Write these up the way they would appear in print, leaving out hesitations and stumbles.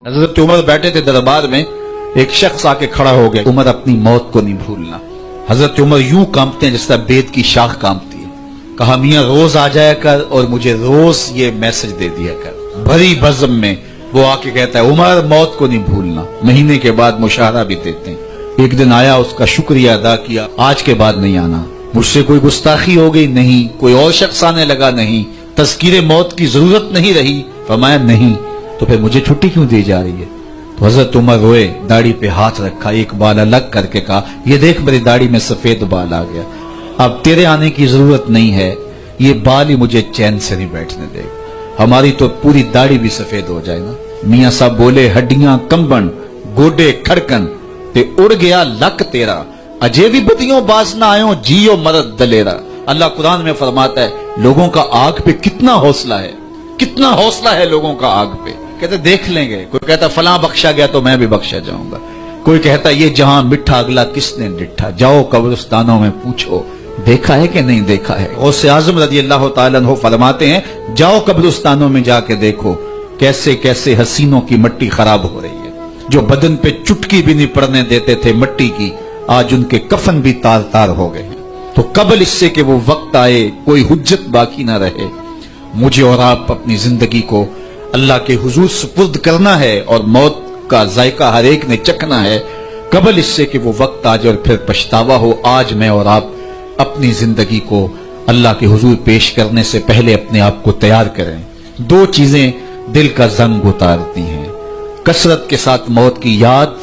हजरत उमर बैठे थे दरबार में, एक शख्स आके खड़ा हो गया। उमर अपनी मौत को नहीं भूलना। हजरत उमर यूं कांपते हैं जिस तरह बेत की शाख कांपती है। कहा मियां रोज आ जाया कर और मुझे रोज ये मैसेज दे दिया कर। भरी बज़म में वो आके कहता है उमर मौत को नहीं भूलना। महीने के बाद मुशाहरा भी देते हैं। एक दिन आया, उसका शुक्रिया अदा किया, आज के बाद नहीं आना। मुझसे कोई गुस्ताखी हो गई? नहीं। कोई और शख्स आने लगा? नहीं। तज़किरे मौत की जरूरत नहीं रही? फरमाया नहीं। तो फिर मुझे छुट्टी क्यों दी जा रही है? तो हजरत उमर रोए, दाढ़ी पे हाथ रखा, एक बाल अलग करके कहा ये देख मेरी दाढ़ी में सफेद बाल आ गया। अब तेरे आने की जरूरत नहीं है, ये बाल ही मुझे चैन से नहीं बैठने देगा। हमारी तो पूरी दाढ़ी भी सफेद हो जाए ना। मियां साहब बोले हड्डियां कंबन, गोडे खड़कन ते उड़ गया लक तेरा, अजे भी बदियों बाज ना आयो, जियो मरद दलेरा। अल्लाह कुरान में फरमाता है लोगों का आग पे कितना हौसला है, कितना हौसला है लोगों का आग पे। कहते देख लेंगे। कोई कहता फलां बख्शा गया तो मैं भी बख्शा जाऊंगा। कोई कहता ये जहां मिठा अगला किसने डिठा, जाओ कब्रिस्तानों में पूछो देखा है कि नहीं देखा है। गौसे आजम रज़ी अल्लाह तआला अन्हु फरमाते हैं जाओ कब्रिस्तानों में जाके देखो कैसे कैसे हसीनों की मिट्टी खराब हो रही है। जो बदन पे चुटकी भी नहीं पड़ने देते थे मिट्टी की, आज उनके कफन भी तार तार हो गए हैं। तो कबल इससे कि वो वक्त आए कोई हुज्जत बाकी ना रहे, मुझे और आप अपनी जिंदगी को अल्लाह के हुजूर सुपुर्द करना है और मौत का जायका हर एक ने चखना है। कबल इससे कि वो वक्त आ जाए और फिर पछतावा हो, आज मैं और आप अपनी जिंदगी को अल्लाह के हुजूर पेश करने से पहले अपने आप को तैयार करें। दो चीजें दिल का जंग उतारती हैं, कसरत के साथ मौत की याद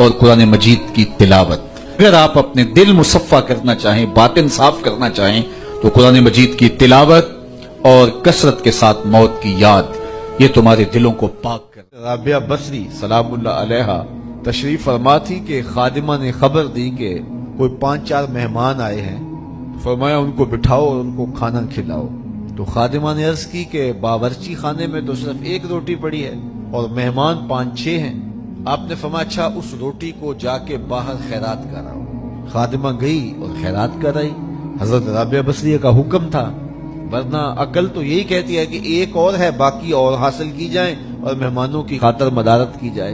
और कुरान मजीद की तिलावत। अगर आप अपने दिल मुसफ़ा करना चाहें, बातिन साफ करना चाहें, तो कुरान मजीद की तिलावत और कसरत के साथ मौत की याद ये तुम्हारे दिलों को पाक कर। राबिया बसरी सलामुल्लाह अलैहा तशरीफ फरमा थी कि खादिमा ने खबर दी कि कोई 5-4 मेहमान आए हैं। फरमाया उनको बिठाओ और उनको खाना खिलाओ। तो खादिमा ने अर्ज की कि बावर्ची खाने में तो सिर्फ एक रोटी पड़ी है और मेहमान 5-6 हैं। आपने फरमाया अच्छा उस रोटी को जाके बाहर खैरात कराओ। खादिमा गई और खैरात कराई। हजरत राबिया बसरी का हुक्म था, वरना अकल तो यही कहती है कि एक और है बाकी और हासिल की जाए और मेहमानों की खातर मदारत की जाए।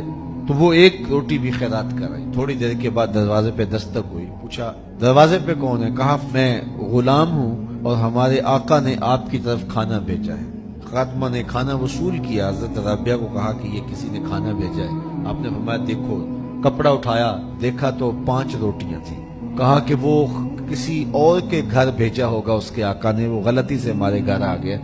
तो वो एक रोटी भी खैरात कराई। थोड़ी देर के बाद दरवाजे पे दस्तक हुई। पूछा दरवाजे पे कौन है? कहा मैं गुलाम हूँ और हमारे आका ने आपकी तरफ खाना भेजा है। खातिमा ने खाना वसूल किया। हजरत राबिया को कहा कि ये किसी ने खाना भेजा है। आपने फरमाया देखो। कपड़ा उठाया, देखा तो 5 रोटियां थी। कहा कि वो किसी और के घर भेजा होगा उसके आका ने, वो गलती से हमारे घर आ गया।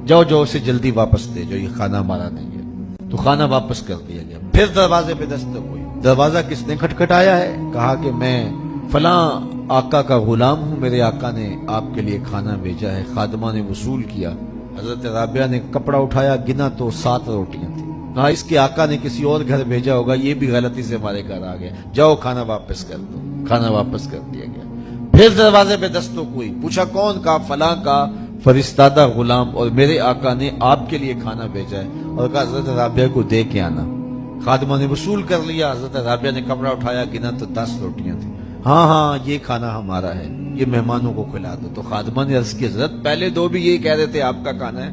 जाओ जाओ उसे जल्दी वापस दे जो, ये खाना हमारा नहीं है। तो खाना वापस कर दिया गया। फिर दरवाजे पे दस्तक हुई। दरवाजा किसने खटखटाया है? कहा कि मैं फलां आका का गुलाम हूँ, मेरे आका ने आपके लिए खाना भेजा है। खादिमा ने वसूल किया। हजरत राबिया ने कपड़ा उठाया, गिना तो 7 रोटियां थी। कहा इसके आका ने किसी और घर भेजा होगा, ये भी गलती से हमारे घर आ गया, जाओ खाना वापस कर दो। खाना वापस कर दिया गया। फिर दरवाजे पे दस्तक हुई। पूछा कौन? का फलां का फरिश्तादा गुलाम और मेरे आका ने आपके लिए खाना भेजा है। और कहा हजरत राबिया को दे के आना। खादिमा ने वसूल कर लिया। हजरत राबिया ने कपड़ा उठाया, गिना तो 10 रोटियां थी। हाँ हाँ ये खाना हमारा है, ये मेहमानों को खिला दो। तो खादिमा ने अर्ज की हजरत पहले 2 भी यही कह रहे थे आपका खाना है।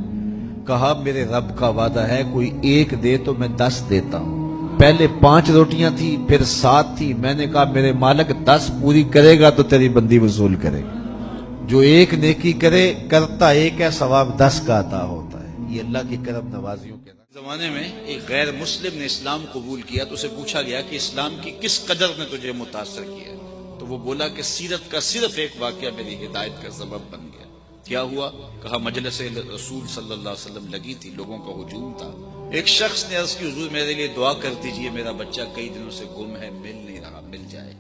कहा मेरे रब का वादा है कोई एक दे तो मैं 10 देता हूँ। पहले 5 रोटियां थी, फिर 7 थी। मैंने कहा मेरे मालिक 10 पूरी करेगा तो तेरी बंदी वसूल करेगा। जो एक नेकी करे करता एक है, सवाब 10 का अता होता है। ये अल्लाह की करम नवाजियों के जमाने में एक गैर मुस्लिम ने इस्लाम कबूल किया तो उसे पूछा गया कि इस्लाम की किस कदर ने तुझे मुतासर किया। तो वो बोला कि सीरत का सिर्फ एक वाकया मेरी हिदायत का सबब बन गया। क्या हुआ? कहा मजलिस रसूल सल्लल्लाहु अलैहि वसल्लम लगी थी, लोगों का हुजूम था। एक शख्स ने अर्ज की हुजूर मेरे लिए दुआ कर दीजिए, मेरा बच्चा कई दिनों से गुम है, मिल नहीं रहा, मिल जाए।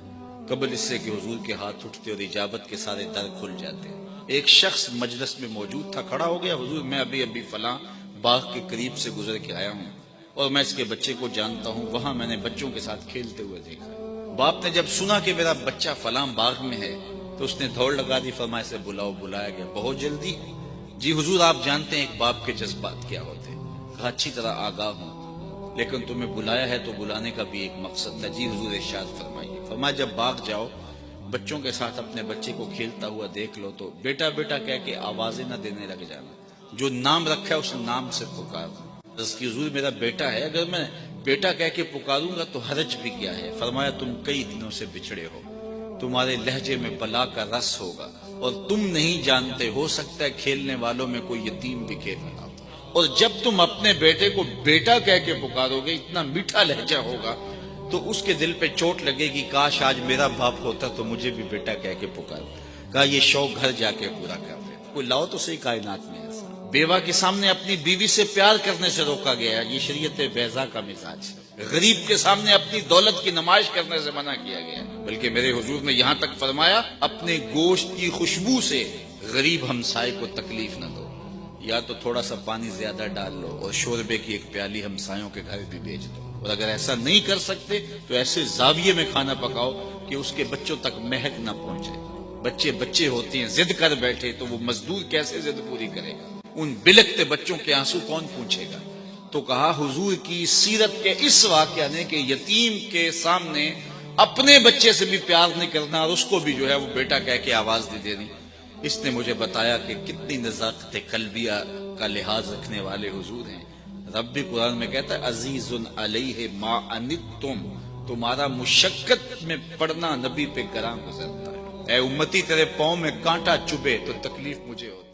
कबल इससे कि हुजूर के हाथ उठते और इजाबत के सारे दर खुल जाते। एक शख्स मजलिस में मौजूद था, खड़ा हो गया, हुजूर मैं अभी अभी फलां बाग के करीब से गुजर के आया हूँ और मैं इसके बच्चे को जानता हूँ, वहां मैंने बच्चों के साथ खेलते हुए देखा। बाप ने जब सुना कि मेरा बच्चा फलां बाग में है तो उसने दौड़ लगा दी। फरमाया से बुलाओ। बुलाया गया। बहुत जल्दी। जी हुजूर आप जानते हैं एक बाप के जज्बात क्या होते हैं? कहा अच्छी तरह आगाह हूं, लेकिन तुम्हें बुलाया है तो बुलाने का भी एक मकसद था। जी हुजूर इरशाद फरमाइए। फरमाया जब बाग जाओ, बच्चों के साथ अपने बच्चे को खेलता हुआ देख लो तो बेटा बेटा कह के आवाजें न देने लग जाना। जो नाम रखा है उस नाम से पुकार। हुजूर मेरा बेटा है, अगर मैं بیٹا کہہ کے پکاروں گا تو حرج بھی کیا ہے؟ فرمایا تم کئی دنوں سے بچھڑے ہو، تمہارے لہجے میں بلا کا رس ہوگا، اور تم نہیں جانتے، ہو سکتا ہے کھیلنے والوں میں کوئی یتیم بھی کھیل رہا ہو، اور جب تم اپنے بیٹے کو بیٹا کہہ کے پکارو گے، اتنا میٹھا لہجہ ہوگا تو اس کے دل پہ چوٹ لگے گی، کاش آج میرا باپ ہوتا تو مجھے بھی بیٹا کہہ کے پکارتا۔ کہا یہ شوق گھر جا کے پورا کر دے، کوئی لاؤ تو صحیح کائنات میں ایسا۔ بیوہ کے سامنے اپنی بیوی سے پیار کرنے سے روکا گیا، یہ شریعت بیضا کا مزاج ہے۔ غریب کے سامنے اپنی دولت کی نمائش کرنے سے منع کیا گیا، بلکہ میرے حضور نے یہاں تک فرمایا اپنے گوشت کی خوشبو سے غریب ہمسائے کو تکلیف نہ دو، یا تو تھوڑا سا پانی زیادہ ڈال لو اور شوربے کی ایک پیالی ہمسایوں کے گھر بھی بھیج دو، اور اگر ایسا نہیں کر سکتے تو ایسے زاویے میں کھانا پکاؤ کہ اس کے بچوں تک مہک نہ پہنچے۔ بچے ہوتے ہیں، ضد کر بیٹھے تو وہ مزدور کیسے ضد پوری کرے گا؟ ان بلکتے بچوں کے آنسو کون پوچھے گا؟ تو کہا حضور کی سیرت کے اس واقعہ نے کہ یتیم کے سامنے اپنے بچے سے بھی پیار نہیں کرنا اور اس کو بھی جو ہے وہ بیٹا کہہ کے آواز نہیں دینی، اس نے مجھے بتایا کہ کتنی نزاکت قلبیہ کا لحاظ رکھنے والے حضور ہیں۔ رب بھی قرآن میں کہتا ہے عزیز علیہ ما عنتم، تمہارا مشقت میں پڑنا نبی پہ گراں گزرتا ہے۔ اے امتی تیرے پاؤں میں کانٹا چبھے تو تکلیف مجھے ہوتی ہے۔